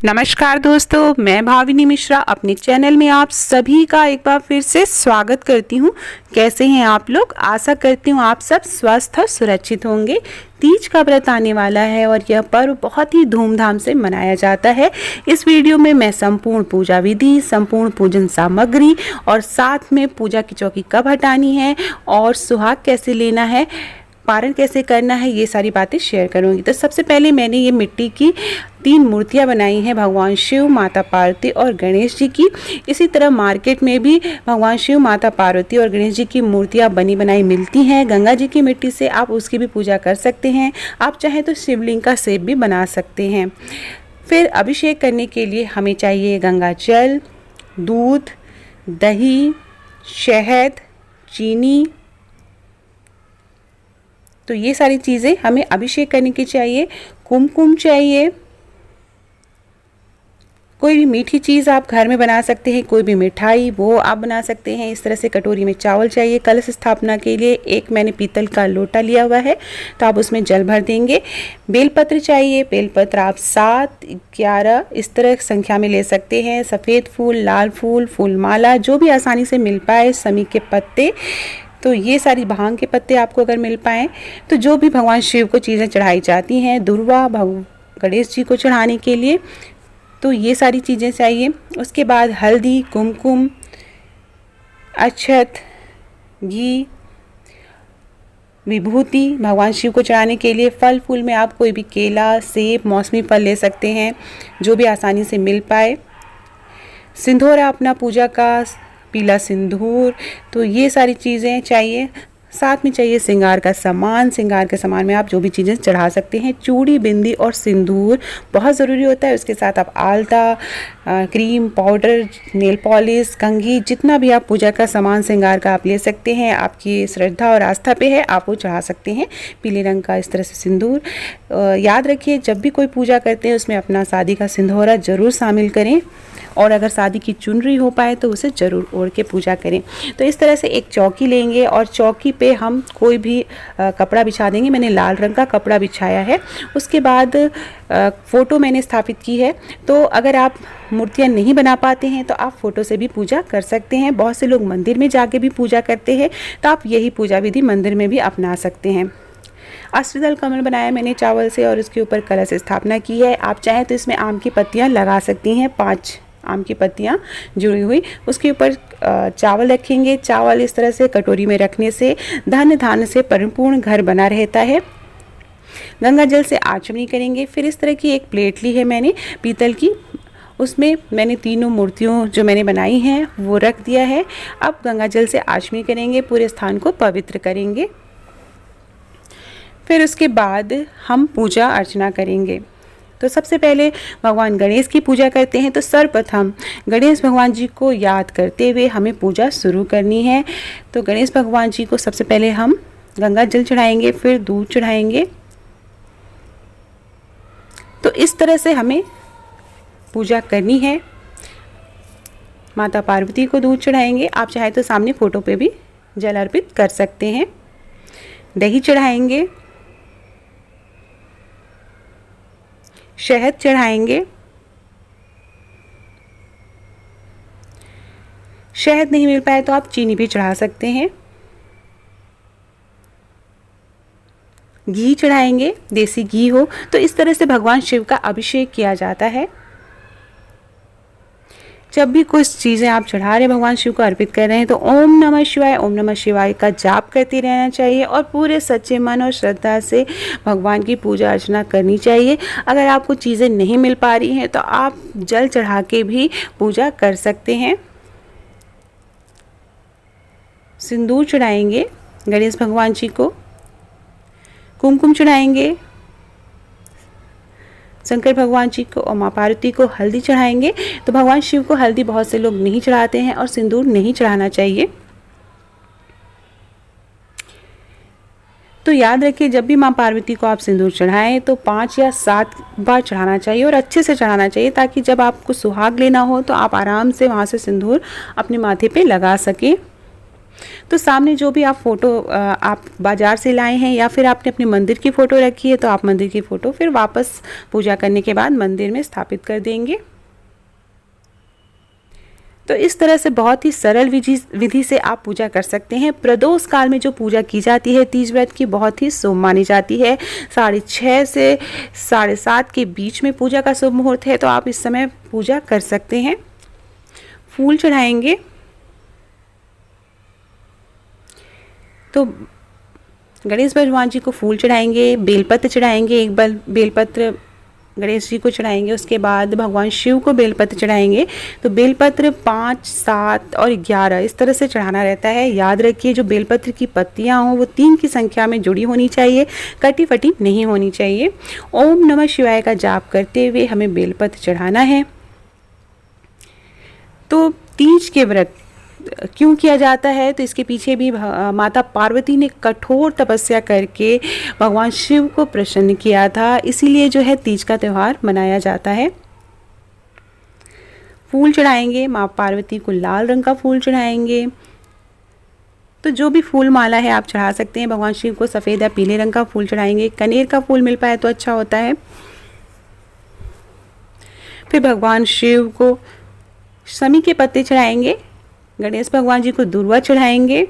नमस्कार दोस्तों, मैं भाविनी मिश्रा अपने चैनल में आप सभी का एक बार फिर से स्वागत करती हूँ। कैसे हैं आप लोग? आशा करती हूँ आप सब स्वस्थ और सुरक्षित होंगे। तीज का व्रत आने वाला है और यह पर्व बहुत ही धूमधाम से मनाया जाता है। इस वीडियो में मैं संपूर्ण पूजा विधि, संपूर्ण पूजन सामग्री और साथ में पूजा की चौकी कब हटानी है और सुहाग कैसे लेना है, पारण कैसे करना है, ये सारी बातें शेयर करूंगी। तो सबसे पहले मैंने ये मिट्टी की 3 मूर्तियां बनाई हैं, भगवान शिव, माता पार्वती और गणेश जी की। इसी तरह मार्केट में भी भगवान शिव, माता पार्वती और गणेश जी की मूर्तियां बनी बनाई मिलती हैं। गंगा जी की मिट्टी से आप उसकी भी पूजा कर सकते हैं। आप चाहें तो शिवलिंग का शेप भी बना सकते हैं। फिर अभिषेक करने के लिए हमें चाहिए गंगा जल, दूध, दही, शहद, चीनी। तो ये सारी चीज़ें हमें अभिषेक करने की चाहिए। कुमकुम चाहिए। कोई भी मीठी चीज़ आप घर में बना सकते हैं, कोई भी मिठाई वो आप बना सकते हैं। इस तरह से कटोरी में चावल चाहिए। कलश स्थापना के लिए एक मैंने पीतल का लोटा लिया हुआ है, तो आप उसमें जल भर देंगे। बेलपत्र चाहिए। बेलपत्र आप 7, 11 इस तरह संख्या में ले सकते हैं। सफ़ेद फूल, लाल फूल, फूल माला, जो भी आसानी से मिल पाए। समी के पत्ते, तो ये सारी भांग के पत्ते आपको अगर मिल पाएँ तो जो भी भगवान शिव को चीज़ें चढ़ाई जाती हैं, दुर्वा गणेश जी को चढ़ाने के लिए, तो ये सारी चीज़ें चाहिए। उसके बाद हल्दी, कुमकुम, अक्षत, घी, विभूति भगवान शिव को चढ़ाने के लिए। फल फूल में आप कोई भी केला, सेब, मौसमी फल ले सकते हैं, जो भी आसानी से मिल पाए। सिंदूर अपना पूजा का, पीला सिंदूर, तो ये सारी चीज़ें चाहिए। साथ में चाहिए श्रृंगार का सामान। श्रृंगार के सामान में आप जो भी चीज़ें चढ़ा सकते हैं। चूड़ी, बिंदी और सिंदूर बहुत ज़रूरी होता है। उसके साथ आप आलता, क्रीम, पाउडर, नेल पॉलिश, कंघी, जितना भी आप पूजा का सामान श्रृंगार का आप ले सकते हैं, आपकी श्रद्धा और आस्था पे है, आप वो चढ़ा सकते हैं। पीले रंग का इस तरह से सिंदूर। याद रखिए, जब भी कोई पूजा करते हैं उसमें अपना शादी का सिंदूरा ज़रूर शामिल करें, और अगर शादी की चुनरी हो पाए तो उसे ज़रूर ओढ़ के पूजा करें। तो इस तरह से एक चौकी लेंगे और चौकी पे हम कोई भी कपड़ा बिछा देंगे। मैंने लाल रंग का कपड़ा बिछाया है। उसके बाद फ़ोटो मैंने स्थापित की है। तो अगर आप मूर्तियाँ नहीं बना पाते हैं तो आप फ़ोटो से भी पूजा कर सकते हैं। बहुत से लोग मंदिर में जाके भी पूजा करते हैं, तो आप यही पूजा विधि मंदिर में भी अपना सकते हैं। अष्टदल कमल बनाया मैंने चावल से और उसके ऊपर कलश स्थापना की है। आप चाहें तो इसमें आम की पत्तियाँ लगा सकती हैं, 5 आम की पत्तियाँ जुड़ी हुई। उसके ऊपर चावल रखेंगे। चावल इस तरह से कटोरी में रखने से धन धान्य से परिपूर्ण घर बना रहता है। गंगा जल से आचमनी करेंगे। फिर इस तरह की एक प्लेट ली है मैंने पीतल की, उसमें मैंने तीनों मूर्तियों जो मैंने बनाई हैं वो रख दिया है। अब गंगा जल से आचमनी करेंगे, पूरे स्थान को पवित्र करेंगे। फिर उसके बाद हम पूजा अर्चना करेंगे। तो सबसे पहले भगवान गणेश की पूजा करते हैं। तो सर्वप्रथम गणेश भगवान जी को याद करते हुए हमें पूजा शुरू करनी है। तो गणेश भगवान जी को सबसे पहले हम गंगा जल चढ़ाएंगे, फिर दूध चढ़ाएंगे। तो इस तरह से हमें पूजा करनी है। माता पार्वती को दूध चढ़ाएंगे। आप चाहे तो सामने फ़ोटो पे भी जल अर्पित कर सकते हैं। दही चढ़ाएंगे, शहद चढ़ाएंगे। शहद नहीं मिल पाए तो आप चीनी भी चढ़ा सकते हैं। घी चढ़ाएंगे, देसी घी हो। तो इस तरह से भगवान शिव का अभिषेक किया जाता है। जब भी कुछ चीज़ें आप चढ़ा रहे भगवान शिव को अर्पित कर रहे हैं तो ओम नमः शिवाय, ओम नमः शिवाय का जाप करते रहना चाहिए और पूरे सच्चे मन और श्रद्धा से भगवान की पूजा अर्चना करनी चाहिए। अगर आपको चीज़ें नहीं मिल पा रही हैं तो आप जल चढ़ा के भी पूजा कर सकते हैं। सिंदूर चढ़ाएंगे गणेश भगवान जी को। कुमकुम चढ़ाएंगे शंकर भगवान जी को और माँ पार्वती को। हल्दी चढ़ाएंगे। तो भगवान शिव को हल्दी बहुत से लोग नहीं चढ़ाते हैं और सिंदूर नहीं चढ़ाना चाहिए। तो याद रखिए, जब भी माँ पार्वती को आप सिंदूर चढ़ाएं तो 5 या 7 बार चढ़ाना चाहिए और अच्छे से चढ़ाना चाहिए, ताकि जब आपको सुहाग लेना हो तो आप आराम से वहाँ से सिंदूर अपने माथे पे लगा सकें। तो सामने जो भी आप फ़ोटो आप बाज़ार से लाए हैं या फिर आपने अपने मंदिर की फ़ोटो रखी है, तो आप मंदिर की फ़ोटो फिर वापस पूजा करने के बाद मंदिर में स्थापित कर देंगे। तो इस तरह से बहुत ही सरल विधि से आप पूजा कर सकते हैं। प्रदोष काल में जो पूजा की जाती है तीज व्रत की, बहुत ही शुभ मानी जाती है। 6:30 से 7:30 के बीच में पूजा का शुभ मुहूर्त है, तो आप इस समय पूजा कर सकते हैं। फूल चढ़ाएंगे, तो गणेश भगवान जी को फूल चढ़ाएंगे, बेलपत्र चढ़ाएंगे, एक बेलपत्र गणेश जी को चढ़ाएंगे। उसके बाद भगवान शिव को बेलपत्र चढ़ाएंगे। तो बेलपत्र 5, 7 और 11 इस तरह से चढ़ाना रहता है। याद रखिए, जो बेलपत्र की पत्तियां हों वो 3 की संख्या में जुड़ी होनी चाहिए, कटी फटी नहीं होनी चाहिए। ओम नमः शिवाय का जाप करते हुए हमें बेलपत्र चढ़ाना है। तो तीज के व्रत क्यों किया जाता है, तो इसके पीछे भी माता पार्वती ने कठोर तपस्या करके भगवान शिव को प्रसन्न किया था, इसीलिए जो है तीज का त्यौहार मनाया जाता है। फूल चढ़ाएंगे, माँ पार्वती को लाल रंग का फूल चढ़ाएंगे। तो जो भी फूल माला है आप चढ़ा सकते हैं। भगवान शिव को सफ़ेद या पीले रंग का फूल चढ़ाएंगे। कनेर का फूल मिल पाए तो अच्छा होता है। फिर भगवान शिव को शमी के पत्ते चढ़ाएंगे। गणेश भगवान जी को दूर्वा चढ़ाएंगे।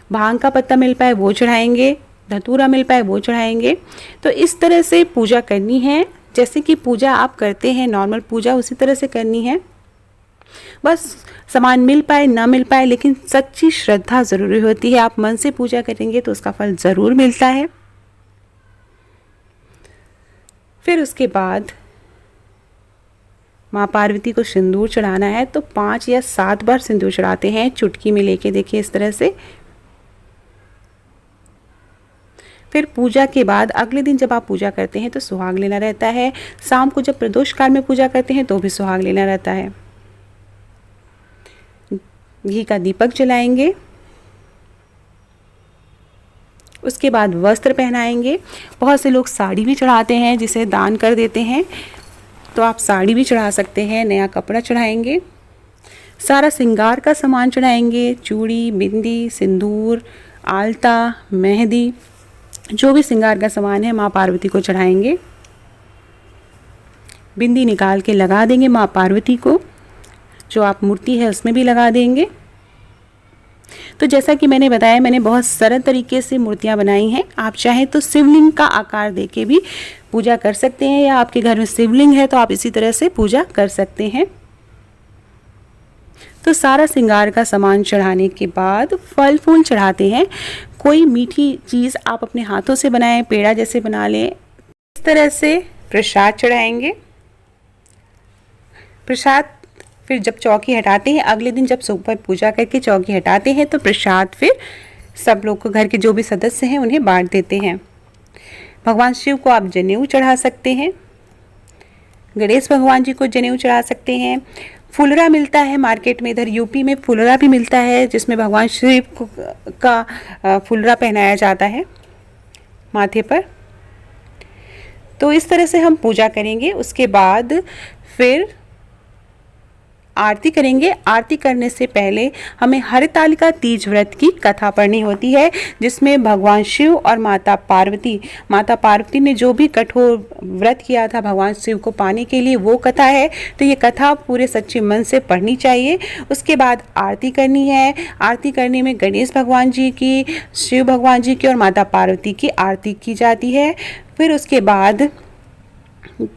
भांग का पत्ता मिल पाए वो चढ़ाएंगे। धतूरा मिल पाए वो चढ़ाएंगे। तो इस तरह से पूजा करनी है, जैसे कि पूजा आप करते हैं नॉर्मल पूजा, उसी तरह से करनी है। बस सामान मिल पाए ना मिल पाए, लेकिन सच्ची श्रद्धा ज़रूरी होती है। आप मन से पूजा करेंगे तो उसका फल ज़रूर मिलता है। फिर उसके बाद माँ पार्वती को सिंदूर चढ़ाना है, तो 5 या 7 बार सिंदूर चढ़ाते हैं, चुटकी में लेके। देखिए इस तरह से। फिर पूजा के बाद अगले दिन जब आप पूजा करते हैं तो सुहाग लेना रहता है। शाम को जब प्रदोष काल में पूजा करते हैं तो भी सुहाग लेना रहता है। घी का दीपक जलाएंगे। उसके बाद वस्त्र पहनाएंगे। बहुत से लोग साड़ी भी चढ़ाते हैं, जिसे दान कर देते हैं, तो आप साड़ी भी चढ़ा सकते हैं। नया कपड़ा चढ़ाएंगे। सारा श्रृंगार का सामान चढ़ाएंगे। चूड़ी, बिंदी, सिंदूर, आलता, मेहंदी, जो भी श्रृंगार का सामान है माँ पार्वती को चढ़ाएंगे। बिंदी निकाल के लगा देंगे माँ पार्वती को, जो आप मूर्ति है उसमें भी लगा देंगे। तो जैसा कि मैंने बताया, मैंने बहुत सरल तरीके से मूर्तियाँ बनाई हैं। आप चाहें तो शिवलिंग का आकार देके भी पूजा कर सकते हैं, या आपके घर में शिवलिंग है तो आप इसी तरह से पूजा कर सकते हैं। तो सारा श्रृंगार का सामान चढ़ाने के बाद फल फूल चढ़ाते हैं। कोई मीठी चीज़ आप अपने हाथों से बनाएं, पेड़ा जैसे बना लें। इस तरह से प्रसाद चढ़ाएंगे। प्रसाद फिर जब चौकी हटाते हैं, अगले दिन जब सुबह पूजा करके चौकी हटाते हैं, तो प्रसाद फिर सब लोग को, घर के जो भी सदस्य हैं, उन्हें बांट देते हैं। भगवान शिव को आप जनेऊ चढ़ा सकते हैं। गणेश भगवान जी को जनेऊ चढ़ा सकते हैं। फुलरा मिलता है मार्केट में, इधर यूपी में फुलरा भी मिलता है, जिसमें भगवान शिव का फुलरा पहनाया जाता है माथे पर। तो इस तरह से हम पूजा करेंगे। उसके बाद फिर आरती करेंगे। आरती करने से पहले हमें हरितालिका तीज व्रत की कथा पढ़नी होती है, जिसमें भगवान शिव और माता पार्वती ने जो भी कठोर व्रत किया था भगवान शिव को पाने के लिए, वो कथा है। तो ये कथा पूरे सच्चे मन से पढ़नी चाहिए। उसके बाद आरती करनी है। आरती करने में गणेश भगवान जी की, शिव भगवान जी की और माता पार्वती की आरती की जाती है। फिर उसके बाद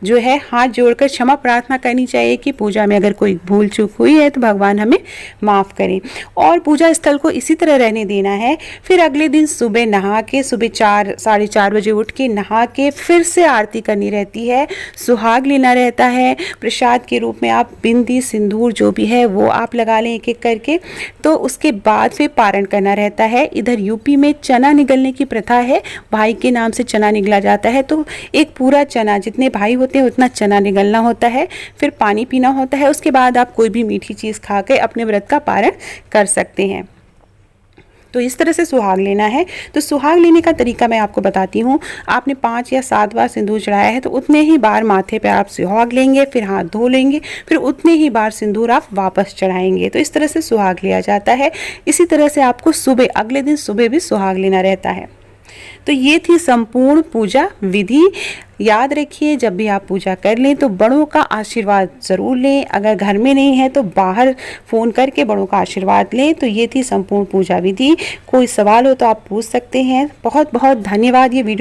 जो है हाथ जोड़कर क्षमा प्रार्थना करनी चाहिए कि पूजा में अगर कोई भूल चूक हुई है तो भगवान हमें माफ़ करें, और पूजा स्थल को इसी तरह रहने देना है। फिर अगले दिन सुबह नहा के, सुबह 4, 4:30 बजे उठ के नहा के फिर से आरती करनी रहती है। सुहाग लेना रहता है। प्रसाद के रूप में आप बिंदी, सिंदूर जो भी है वो आप लगा लें एक एक करके। तो उसके बाद फिर पारण करना रहता है। इधर यूपी में चना निगलने की प्रथा है। भाई के नाम से चना निगला जाता है, तो एक पूरा चना, जितने भाई होते हैं उतना चना निगलना होता है। फिर पानी पीना होता है। उसके बाद आप कोई भी मीठी चीज़ खा के अपने व्रत का पारण कर सकते हैं। तो इस तरह से सुहाग लेना है। तो सुहाग लेने का तरीका मैं आपको बताती हूँ। आपने 5 या 7 बार सिंदूर चढ़ाया है तो उतने ही बार माथे पे आप सुहाग लेंगे, फिर हाथ धो लेंगे, फिर उतने ही बार सिंदूर आप वापस चढ़ाएंगे। तो इस तरह से सुहाग लिया जाता है। इसी तरह से आपको सुबह, अगले दिन सुबह भी सुहाग लेना रहता है। तो ये थी संपूर्ण पूजा विधि। याद रखिए, जब भी आप पूजा कर लें तो बड़ों का आशीर्वाद ज़रूर लें। अगर घर में नहीं है तो बाहर फ़ोन करके बड़ों का आशीर्वाद लें। तो ये थी संपूर्ण पूजा विधि। कोई सवाल हो तो आप पूछ सकते हैं। बहुत बहुत धन्यवाद। ये वीडियो